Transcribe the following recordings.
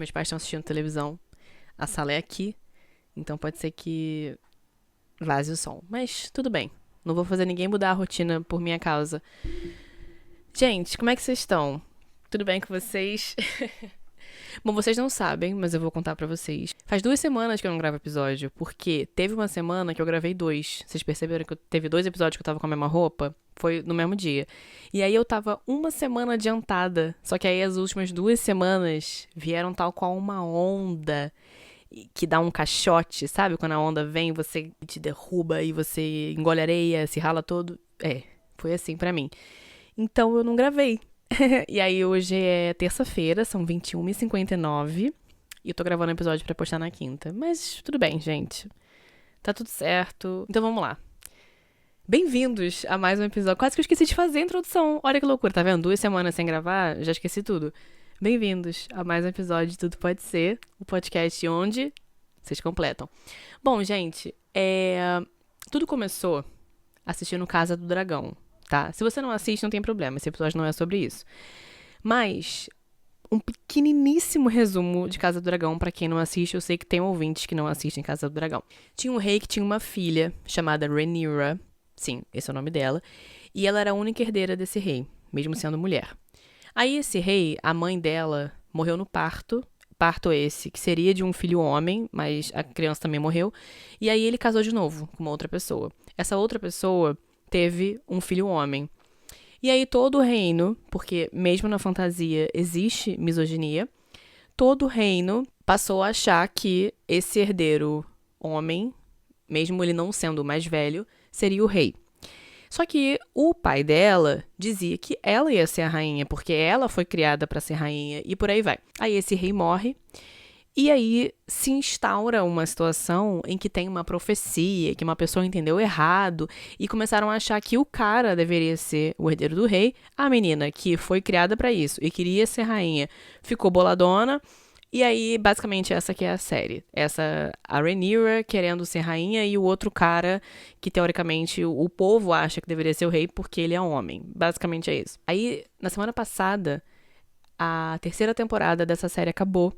Meus pais estão assistindo televisão. A sala é aqui. Então pode ser que vaze o som. Mas tudo bem. Não vou fazer ninguém mudar a rotina por minha causa. Gente, como é que vocês estão? Tudo bem com vocês? Bom, vocês não sabem, mas eu vou contar pra vocês. Faz 2 semanas que eu não gravo episódio, porque teve uma semana que eu gravei 2. Vocês perceberam que teve 2 episódios que eu tava com a mesma roupa? Foi no mesmo dia. E aí eu tava uma semana adiantada. Só que aí as últimas 2 semanas vieram tal qual uma onda que dá um caixote, sabe? Quando a onda vem, você te derruba e você engole areia, se rala todo. Foi assim pra mim. Então eu não gravei. E aí hoje é terça-feira, são 21h59. E eu tô gravando um episódio pra postar na quinta. Mas tudo bem, gente. Tá tudo certo. Então vamos lá. Bem-vindos a mais um episódio. Quase que eu esqueci de fazer a introdução. Olha que loucura, tá vendo? 2 semanas sem gravar, já esqueci tudo. Bem-vindos a mais um episódio de Tudo Pode Ser, o podcast onde vocês completam. Bom, gente, tudo começou assistindo Casa do Dragão, tá? Se você não assiste, não tem problema, esse episódio não é sobre isso. Mas um pequeniníssimo resumo de Casa do Dragão, pra quem não assiste, eu sei que tem ouvintes que não assistem Casa do Dragão. Tinha um rei que tinha uma filha chamada Rhaenyra, sim, esse é o nome dela, e ela era a única herdeira desse rei, mesmo sendo mulher. Aí esse rei, a mãe dela, morreu no parto esse, que seria de um filho homem, mas a criança também morreu, e aí ele casou de novo com uma outra pessoa. Essa outra pessoa teve um filho homem. E aí todo o reino, porque mesmo na fantasia existe misoginia, todo o reino passou a achar que esse herdeiro homem, mesmo ele não sendo o mais velho, seria o rei. Só que o pai dela dizia que ela ia ser a rainha, porque ela foi criada para ser rainha e por aí vai. Aí esse rei morre e aí se instaura uma situação em que tem uma profecia, que uma pessoa entendeu errado e começaram a achar que o cara deveria ser o herdeiro do rei. A menina que foi criada para isso e queria ser rainha ficou boladona. E aí, basicamente, essa que é a série. A Rhaenyra querendo ser rainha e o outro cara que, teoricamente, o povo acha que deveria ser o rei porque ele é um homem. Basicamente é isso. Aí, na semana passada, a 3ª temporada dessa série acabou.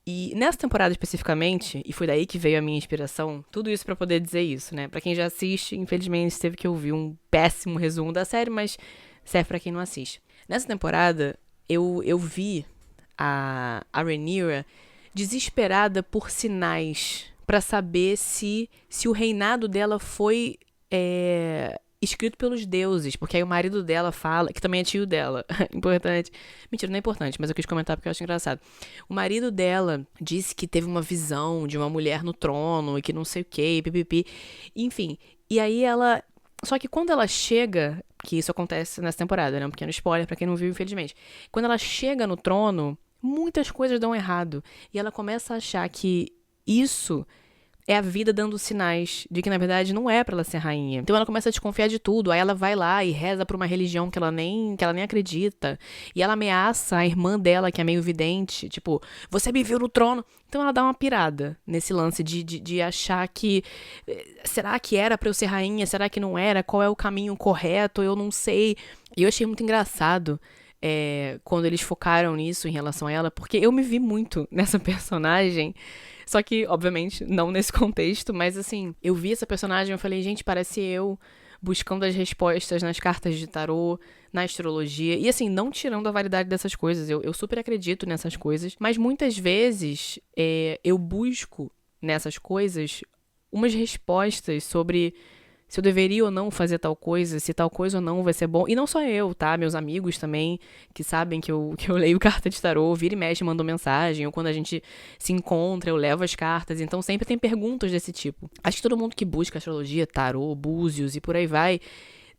E nessa temporada especificamente, e foi daí que veio a minha inspiração, tudo isso pra poder dizer isso, né? Pra quem já assiste, infelizmente, teve que ouvir um péssimo resumo da série, mas serve pra quem não assiste. Nessa temporada, eu vi a Rhaenyra desesperada por sinais pra saber se o reinado dela foi escrito pelos deuses, porque aí o marido dela fala, que também é tio dela, importante, mentira, não é importante, mas eu quis comentar porque eu acho engraçado. O marido dela disse que teve uma visão de uma mulher no trono e que não sei o que, pipipi, enfim, e aí ela, só que quando ela chega, que isso acontece nessa temporada, né, um pequeno spoiler pra quem não viu, infelizmente, quando ela chega no trono, muitas coisas dão errado. E ela começa a achar que isso é a vida dando sinais de que, na verdade, não é pra ela ser rainha. Então ela começa a desconfiar de tudo. Aí ela vai lá e reza pra uma religião que ela nem acredita. E ela ameaça a irmã dela, que é meio vidente. Tipo, você me viu no trono. Então ela dá uma pirada nesse lance de achar que... Será que era pra eu ser rainha? Será que não era? Qual é o caminho correto? Eu não sei. E eu achei muito engraçado quando eles focaram nisso em relação a ela, porque eu me vi muito nessa personagem, só que, obviamente, não nesse contexto, mas assim, eu vi essa personagem e eu falei, gente, parece eu buscando as respostas nas cartas de tarô, na astrologia, e assim, não tirando a validade dessas coisas, eu super acredito nessas coisas, mas muitas vezes eu busco nessas coisas umas respostas sobre se eu deveria ou não fazer tal coisa, se tal coisa ou não vai ser bom. E não só eu, tá? Meus amigos também, que sabem que eu leio carta de tarô, vira e mexe, mandam mensagem, ou quando a gente se encontra, eu levo as cartas. Então sempre tem perguntas desse tipo. Acho que todo mundo que busca astrologia, tarô, búzios e por aí vai,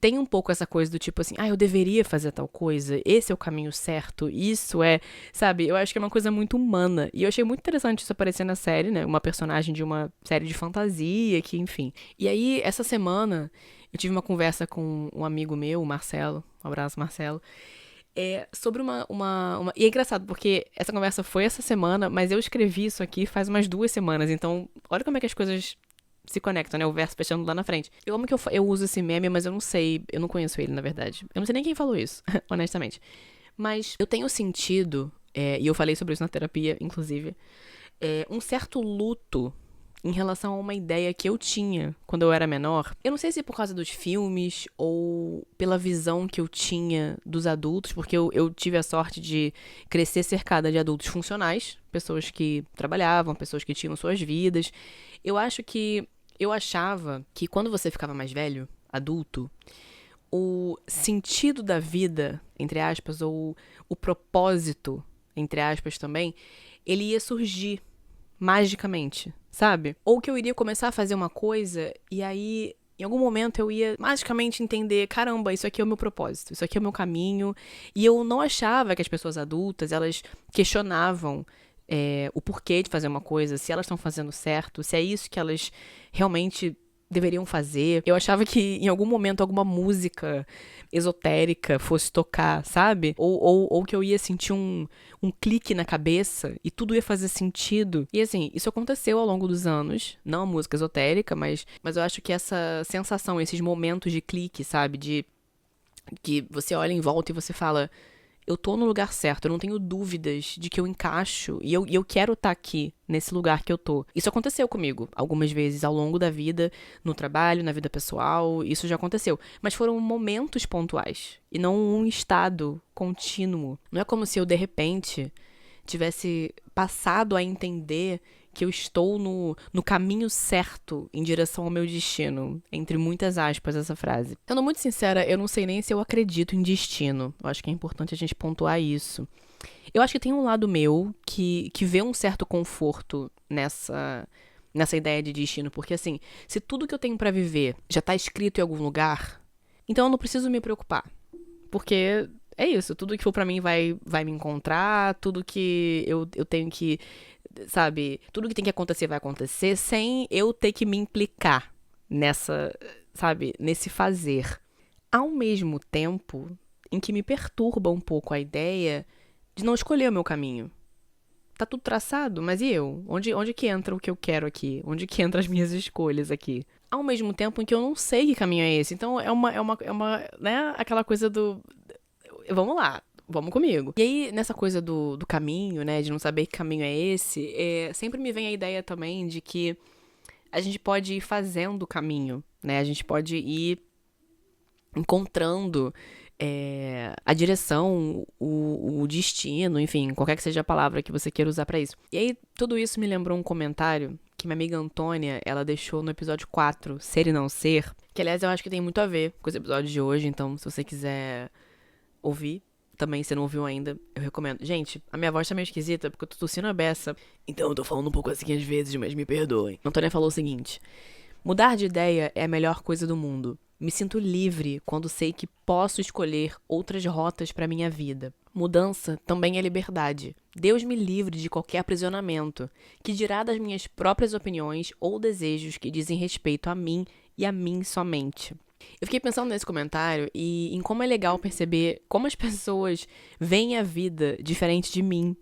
tem um pouco essa coisa do tipo assim, eu deveria fazer tal coisa, esse é o caminho certo, isso é, sabe, eu acho que é uma coisa muito humana, e eu achei muito interessante isso aparecer na série, né, uma personagem de uma série de fantasia, que enfim. E aí, essa semana, eu tive uma conversa com um amigo meu, o Marcelo, um abraço, Marcelo, sobre uma... E é engraçado, porque essa conversa foi essa semana, mas eu escrevi isso aqui faz umas 2 semanas, então, olha como é que as coisas se conectam, né? O verso fechando lá na frente. Eu amo que eu uso esse meme, mas eu não sei, eu não conheço ele, na verdade. Eu não sei nem quem falou isso, honestamente. Mas eu tenho sentido e eu falei sobre isso na terapia, inclusive, um certo luto em relação a uma ideia que eu tinha quando eu era menor. Eu não sei se por causa dos filmes ou pela visão que eu tinha dos adultos, porque eu tive a sorte de crescer cercada de adultos funcionais, pessoas que trabalhavam, pessoas que tinham suas vidas. Eu achava que quando você ficava mais velho, adulto, o sentido da vida, entre aspas, ou o propósito, entre aspas também, ele ia surgir magicamente, sabe? Ou que eu iria começar a fazer uma coisa e aí, em algum momento, eu ia magicamente entender, caramba, isso aqui é o meu propósito, isso aqui é o meu caminho. E eu não achava que as pessoas adultas, elas questionavam o porquê de fazer uma coisa, se elas estão fazendo certo, se é isso que elas realmente deveriam fazer. Eu achava que em algum momento alguma música esotérica fosse tocar, sabe? Ou que eu ia sentir um clique na cabeça e tudo ia fazer sentido. E assim, isso aconteceu ao longo dos anos. Não a música esotérica, mas eu acho que essa sensação, esses momentos de clique, sabe? De que você olha em volta e você fala, eu tô no lugar certo, eu não tenho dúvidas de que eu encaixo e eu quero estar aqui, nesse lugar que eu tô. Isso aconteceu comigo algumas vezes ao longo da vida, no trabalho, na vida pessoal, isso já aconteceu. Mas foram momentos pontuais e não um estado contínuo. Não é como se eu, de repente, tivesse passado a entender que eu estou no caminho certo em direção ao meu destino. Entre muitas aspas, essa frase. Sendo muito sincera, eu não sei nem se eu acredito em destino. Eu acho que é importante a gente pontuar isso. Eu acho que tem um lado meu que vê um certo conforto nessa ideia de destino. Porque, assim, se tudo que eu tenho pra viver já tá escrito em algum lugar, então eu não preciso me preocupar. Porque é isso, tudo que for pra mim vai me encontrar, tudo que eu tenho que, sabe, tudo que tem que acontecer vai acontecer sem eu ter que me implicar nessa, sabe, nesse fazer. Ao mesmo tempo em que me perturba um pouco a ideia de não escolher o meu caminho. Tá tudo traçado, mas e eu? Onde que entra o que eu quero aqui? Onde que entra as minhas escolhas aqui? Ao mesmo tempo em que eu não sei que caminho é esse. Então é uma, né, aquela coisa do vamos lá, vamos comigo. E aí, nessa coisa do caminho, né, de não saber que caminho é esse, sempre me vem a ideia também de que a gente pode ir fazendo o caminho, né, a gente pode ir encontrando a direção, o destino, enfim, qualquer que seja a palavra que você queira usar pra isso. E aí, tudo isso me lembrou um comentário que minha amiga Antônia, ela deixou no episódio 4, Ser e Não Ser, que aliás eu acho que tem muito a ver com esse episódio de hoje, então se você quiser ouvir, também se não ouviu ainda, eu recomendo. Gente, a minha voz tá meio esquisita porque eu tô tossindo a beça, então eu tô falando um pouco assim às vezes, mas me perdoem. A Antônia falou o seguinte: mudar de ideia é a melhor coisa do mundo. Me sinto livre quando sei que posso escolher outras rotas para minha vida. Mudança também é liberdade. Deus me livre de qualquer aprisionamento, que dirá das minhas próprias opiniões ou desejos que dizem respeito a mim e a mim somente. Eu fiquei pensando nesse comentário e em como é legal perceber como as pessoas veem a vida diferente de mim.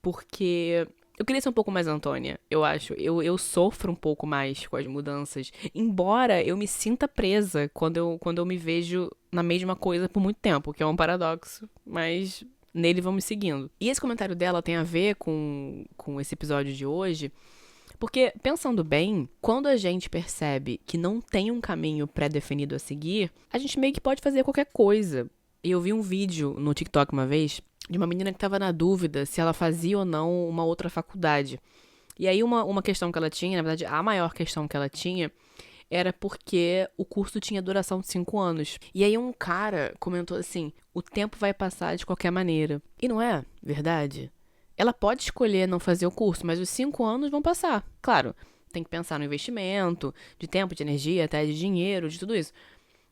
Porque eu queria ser um pouco mais Antônia, eu acho. Eu sofro um pouco mais com as mudanças. Embora eu me sinta presa quando eu me vejo na mesma coisa por muito tempo, que é um paradoxo. Mas nele vamos seguindo. E esse comentário dela tem a ver com esse episódio de hoje. Porque, pensando bem, quando a gente percebe que não tem um caminho pré-definido a seguir, a gente meio que pode fazer qualquer coisa. Eu vi um vídeo no TikTok uma vez de uma menina que estava na dúvida se ela fazia ou não uma outra faculdade. E aí uma questão que ela tinha, na verdade a maior questão que ela tinha, era porque o curso tinha duração de 5 anos. E aí um cara comentou assim, o tempo vai passar de qualquer maneira. E não é verdade? Ela pode escolher não fazer o curso, mas os 5 anos vão passar. Claro, tem que pensar no investimento, de tempo, de energia, até de dinheiro, de tudo isso.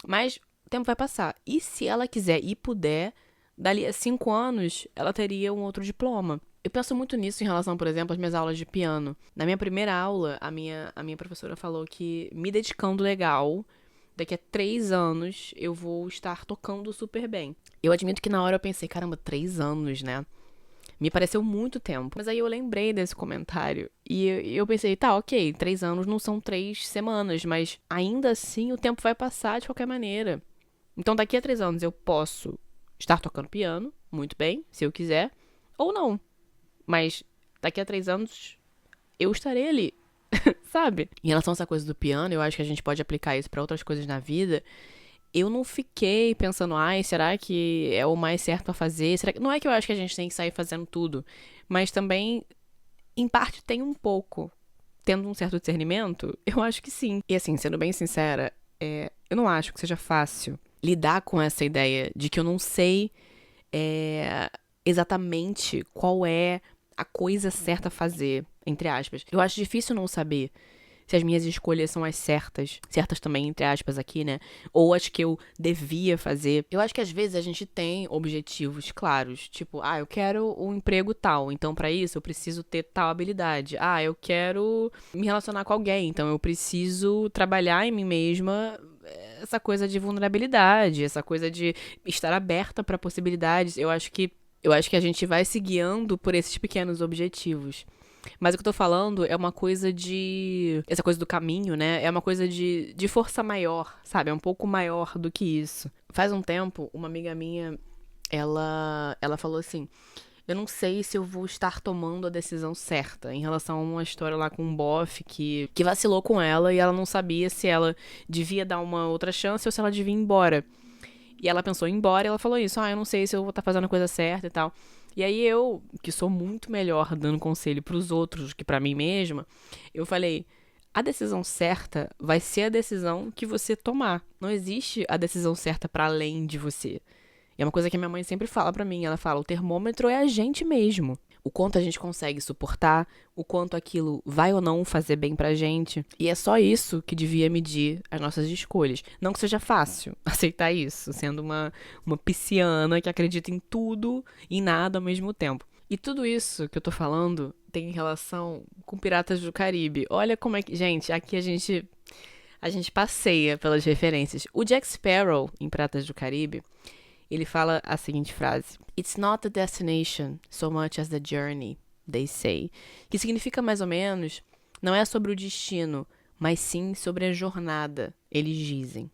Mas o tempo vai passar. E se ela quiser e puder, dali a 5 anos, ela teria um outro diploma. Eu penso muito nisso em relação, por exemplo, às minhas aulas de piano. Na minha primeira aula, a minha professora falou que me dedicando legal, daqui a 3 anos, eu vou estar tocando super bem. Eu admito que na hora eu pensei, caramba, 3 anos, né? Me pareceu muito tempo. Mas aí eu lembrei desse comentário. E eu pensei, tá, ok, 3 anos não são 3 semanas, mas ainda assim o tempo vai passar de qualquer maneira. Então daqui a 3 anos eu posso estar tocando piano, muito bem, se eu quiser. Ou não. Mas daqui a 3 anos eu estarei ali, sabe? Em relação a essa coisa do piano, eu acho que a gente pode aplicar isso pra outras coisas na vida. Eu não fiquei pensando, ai, será que é o mais certo a fazer? Será que... Não é que eu acho que a gente tem que sair fazendo tudo, mas também, em parte, tem um pouco. Tendo um certo discernimento, eu acho que sim. E assim, sendo bem sincera, eu não acho que seja fácil lidar com essa ideia de que eu não sei exatamente qual é a coisa certa a fazer, entre aspas. Eu acho difícil não saber se as minhas escolhas são as certas, certas também, entre aspas, aqui, né? Ou as que eu devia fazer. Eu acho que às vezes a gente tem objetivos claros, tipo, eu quero um emprego tal, então pra isso eu preciso ter tal habilidade. Eu quero me relacionar com alguém, então eu preciso trabalhar em mim mesma. Essa coisa de vulnerabilidade, essa coisa de estar aberta pra possibilidades. Eu acho que a gente vai se guiando por esses pequenos objetivos. Mas o que eu tô falando é uma coisa de... Essa coisa do caminho, né? É uma coisa de força maior, sabe? É um pouco maior do que isso. Faz um tempo, uma amiga minha, ela falou assim... Eu não sei se eu vou estar tomando a decisão certa em relação a uma história lá com um bofe que vacilou com ela e ela não sabia se ela devia dar uma outra chance ou se ela devia ir embora. E ela pensou em ir embora e ela falou isso. Eu não sei se eu vou estar fazendo a coisa certa e tal. E aí eu, que sou muito melhor dando conselho pros outros que pra mim mesma, eu falei, a decisão certa vai ser a decisão que você tomar. Não existe a decisão certa pra além de você. E é uma coisa que a minha mãe sempre fala pra mim. Ela fala, o termômetro é a gente mesmo. O quanto a gente consegue suportar, o quanto aquilo vai ou não fazer bem pra gente. E é só isso que devia medir as nossas escolhas. Não que seja fácil aceitar isso, sendo uma pisciana que acredita em tudo e em nada ao mesmo tempo. E tudo isso que eu tô falando tem relação com Piratas do Caribe. Olha como é que... Gente, aqui a gente passeia pelas referências. O Jack Sparrow, em Piratas do Caribe, ele fala a seguinte frase: It's not the destination so much as the journey, they say. Que significa mais ou menos, não é sobre o destino, mas sim sobre a jornada, eles dizem.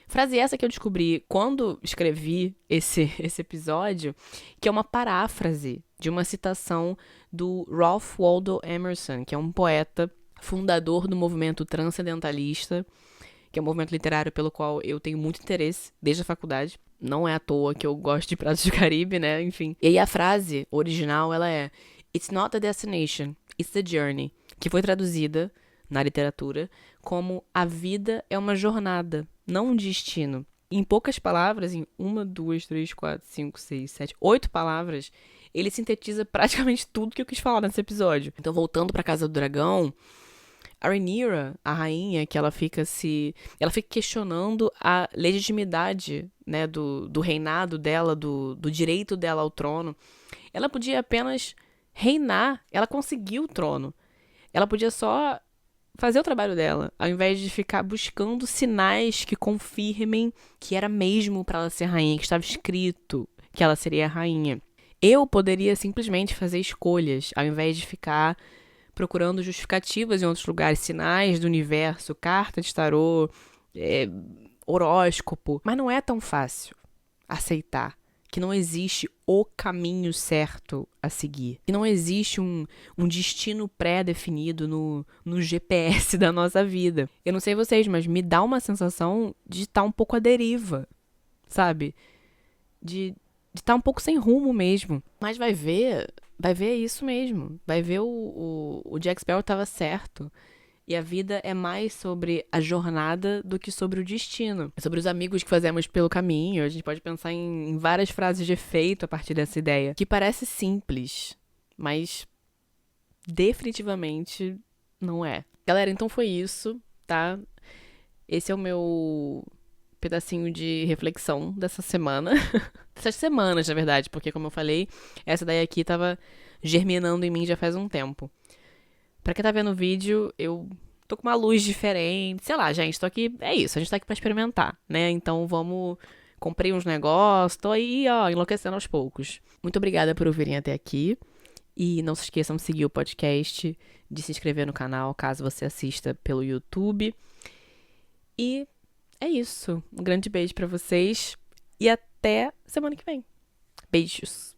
Frase essa que eu descobri quando escrevi esse episódio, que é uma paráfrase de uma citação do Ralph Waldo Emerson, que é um poeta fundador do movimento transcendentalista, que é um movimento literário pelo qual eu tenho muito interesse desde a faculdade. Não é à toa que eu gosto de Piratas do Caribe, né? Enfim. E aí a frase original, ela é It's not the destination, it's the journey. Que foi traduzida na literatura como a vida é uma jornada, não um destino. Em poucas palavras, em 1, 2, 3, 4, 5, 6, 7, 8 palavras, ele sintetiza praticamente tudo que eu quis falar nesse episódio. Então, voltando pra Casa do Dragão, a Rhaenyra, a rainha, que ela fica questionando a legitimidade, né, do reinado dela, do direito dela ao trono. Ela podia apenas reinar, ela conseguiu o trono. Ela podia só fazer o trabalho dela, ao invés de ficar buscando sinais que confirmem que era mesmo para ela ser rainha, que estava escrito que ela seria rainha. Eu poderia simplesmente fazer escolhas, ao invés de ficar procurando justificativas em outros lugares, sinais do universo, carta de tarô, horóscopo. Mas não é tão fácil aceitar que não existe o caminho certo a seguir. Que não existe um destino pré-definido no GPS da nossa vida. Eu não sei vocês, mas me dá uma sensação de estar um pouco à deriva, sabe? De estar um pouco sem rumo mesmo. Mas vai ver isso mesmo. Vai ver o Jack Sparrow estava certo. E a vida é mais sobre a jornada do que sobre o destino. É sobre os amigos que fazemos pelo caminho. A gente pode pensar em várias frases de efeito a partir dessa ideia. Que parece simples, mas definitivamente não é. Galera, então foi isso, tá? Esse é o meu pedacinho de reflexão dessa semana. Dessas semanas, na verdade, porque como eu falei, essa daí aqui tava germinando em mim já faz um tempo. Pra quem tá vendo o vídeo, eu tô com uma luz diferente. Sei lá, gente, tô aqui... É isso, a gente tá aqui pra experimentar, né? Então vamos... Comprei uns negócios, tô aí, ó, enlouquecendo aos poucos. Muito obrigada por ouvirem até aqui. E não se esqueçam de seguir o podcast, de se inscrever no canal, caso você assista pelo YouTube. E é isso. Um grande beijo pra vocês. E até semana que vem. Beijos.